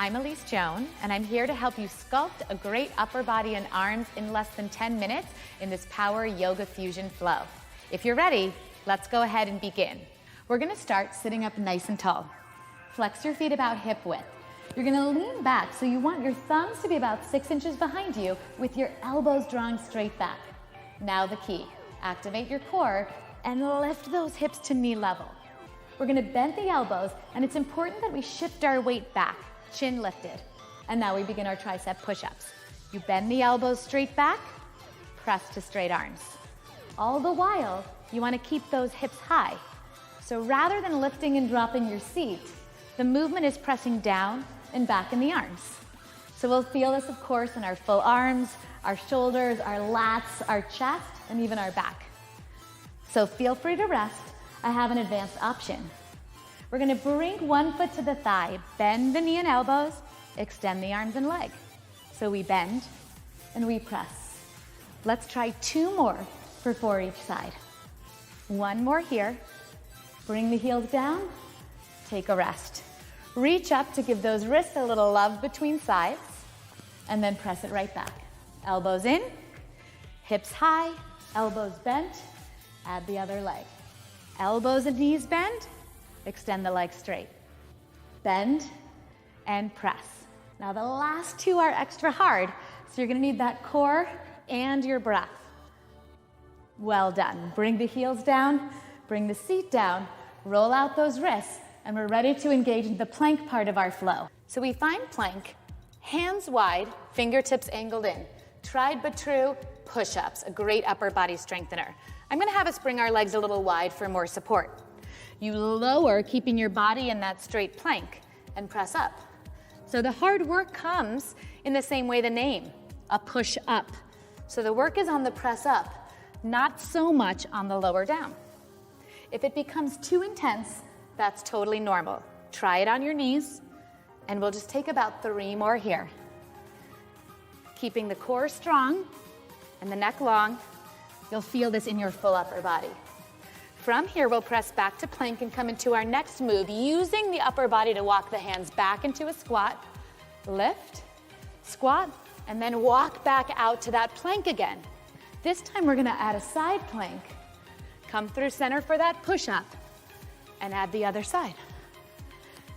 I'm Elise Joan, and I'm here to help you sculpt a great upper body and arms in less than 10 minutes in this Power Yoga Fusion flow. If you're ready, let's go ahead and begin. We're gonna start sitting up nice and tall. Flex your feet about hip width. You're gonna lean back, so you want your thumbs to be about 6 inches behind you with your elbows drawing straight back. Now the key, activate your core and lift those hips to knee level. We're gonna bend the elbows, and it's important that we shift our weight back, chin lifted. And now we begin our tricep push-ups. You bend the elbows straight back, press to straight arms. All the while, you wanna keep those hips high. So rather than lifting and dropping your seat, the movement is pressing down and back in the arms. So we'll feel this, of course, in our full arms, our shoulders, our lats, our chest, and even our back. So feel free to rest. I have an advanced option. We're gonna bring one foot to the thigh, bend the knee and elbows, extend the arms and leg. So we bend and we press. Let's try 2 more for 4 each side. 1 more here. Bring the heels down, take a rest. Reach up to give those wrists a little love between sides, and then press it right back. Elbows in, hips high, elbows bent, add the other leg. Elbows and knees bend, extend the leg straight. Bend and press. Now the last 2 are extra hard, so you're gonna need that core and your breath. Well done. Bring the heels down, bring the seat down, roll out those wrists, and we're ready to engage in the plank part of our flow. So we find plank, hands wide, fingertips angled in. Tried but true, push-ups, a great upper body strengthener. I'm gonna have us bring our legs a little wide for more support. You lower, keeping your body in that straight plank, and press up. So the hard work comes in the same way the name, a push-up. So the work is on the press up, not so much on the lower down. If it becomes too intense, that's totally normal. Try it on your knees, and we'll just take about 3 more here. Keeping the core strong and the neck long, you'll feel this in your full upper body. From here, we'll press back to plank and come into our next move, using the upper body to walk the hands back into a squat, lift, squat, and then walk back out to that plank again. This time, we're gonna add a side plank. Come through center for that push-up, and add the other side.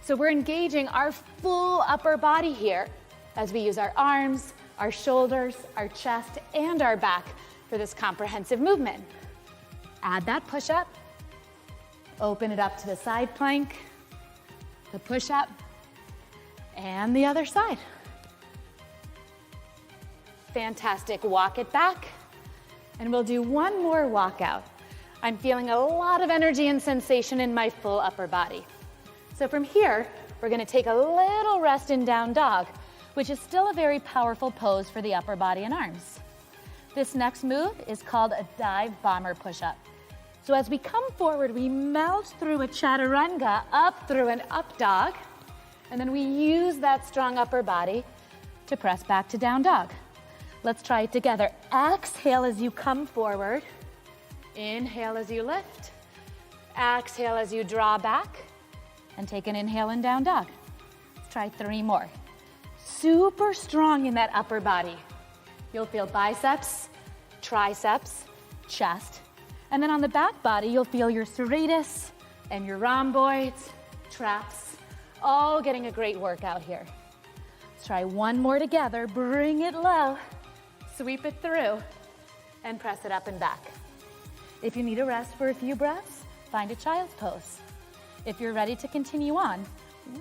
So we're engaging our full upper body here as we use our arms, our shoulders, our chest, and our back for this comprehensive movement. Add that push-up, open it up to the side plank, the push-up, and the other side. Fantastic, walk it back, and we'll do 1 more walkout. I'm feeling a lot of energy and sensation in my full upper body. So from here, we're gonna take a little rest in down dog, which is still a very powerful pose for the upper body and arms. This next move is called a dive bomber push-up. So as we come forward, we melt through a chaturanga up through an up dog, and then we use that strong upper body to press back to down dog. Let's try it together. Exhale as you come forward. Inhale as you lift. Exhale as you draw back. And take an inhale in down dog. Let's try 3 more. Super strong in that upper body. You'll feel biceps, triceps, chest. And then on the back body, you'll feel your serratus and your rhomboids, traps, all getting a great workout here. Let's try 1 more together. Bring it low. Sweep it through. And press it up and back. If you need a rest for a few breaths, find a child's pose. If you're ready to continue on,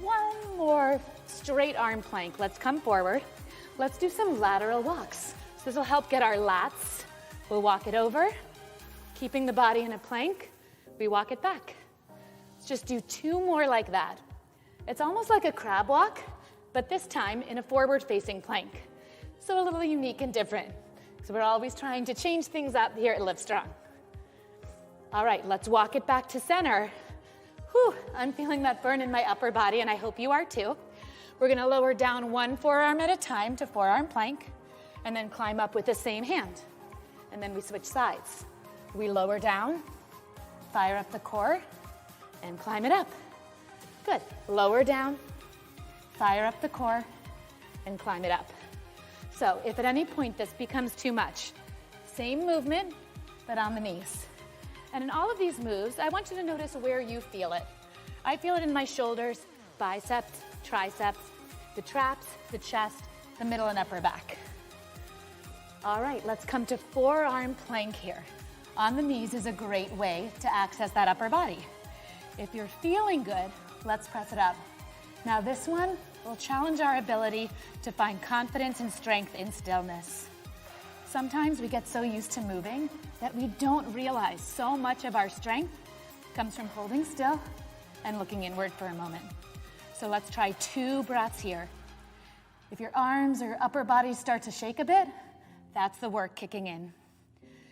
1 more straight arm plank. Let's come forward. Let's do some lateral walks. So this will help get our lats. We'll walk it over, keeping the body in a plank. We walk it back. Let's just do 2 more like that. It's almost like a crab walk, but this time in a forward-facing plank. So a little unique and different. So we're always trying to change things up here at Live Strong. All right, let's walk it back to center. Whew, I'm feeling that burn in my upper body, and I hope you are too. We're gonna lower down 1 forearm at a time to forearm plank, and then climb up with the same hand. And then we switch sides. We lower down, fire up the core, and climb it up. Good. Lower down, fire up the core, and climb it up. So if at any point this becomes too much, same movement, but on the knees. And in all of these moves, I want you to notice where you feel it. I feel it in my shoulders, biceps, triceps, the traps, the chest, the middle and upper back. All right, let's come to forearm plank here. On the knees is a great way to access that upper body. If you're feeling good, let's press it up. Now this one will challenge our ability to find confidence and strength in stillness. Sometimes we get so used to moving that we don't realize so much of our strength comes from holding still and looking inward for a moment. So let's try 2 breaths here. If your arms or upper body start to shake a bit, that's the work kicking in.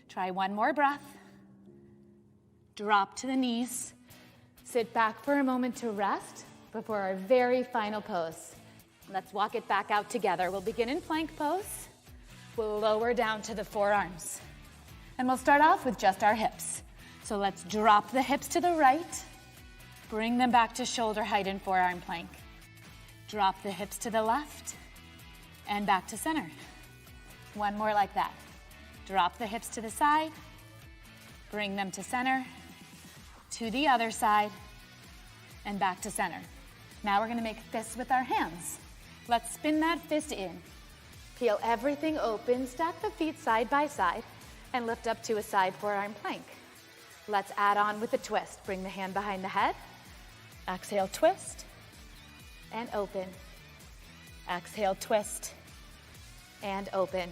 Try 1 more breath. Drop to the knees. Sit back for a moment to rest before our very final pose. Let's walk it back out together. We'll begin in plank pose. We'll lower down to the forearms. And we'll start off with just our hips. So let's drop the hips to the right. Bring them back to shoulder height in forearm plank. Drop the hips to the left and back to center. 1 more like that. Drop the hips to the side. Bring them to center. To the other side and back to center. Now we're going to make fists with our hands. Let's spin that fist in. Peel everything open, stack the feet side by side, and lift up to a side forearm plank. Let's add on with a twist. Bring the hand behind the head. Exhale, twist, and open. Exhale, twist, and open.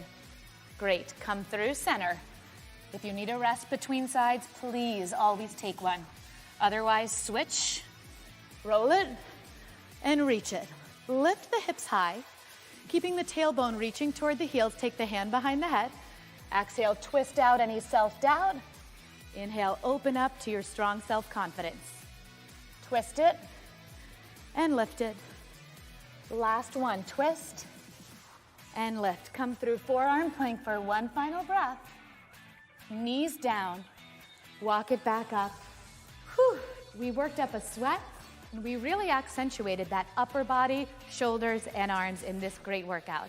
Great. Come through center. If you need a rest between sides, please always take one. Otherwise, switch, roll it, and reach it. Lift the hips high, keeping the tailbone reaching toward the heels. Take the hand behind the head. Exhale, twist out any self-doubt. Inhale, open up to your strong self-confidence. Twist it and lift it. Last one, twist and lift. Come through forearm plank for 1 final breath. Knees down, walk it back up. Whew. We worked up a sweat and we really accentuated that upper body, shoulders, and arms in this great workout.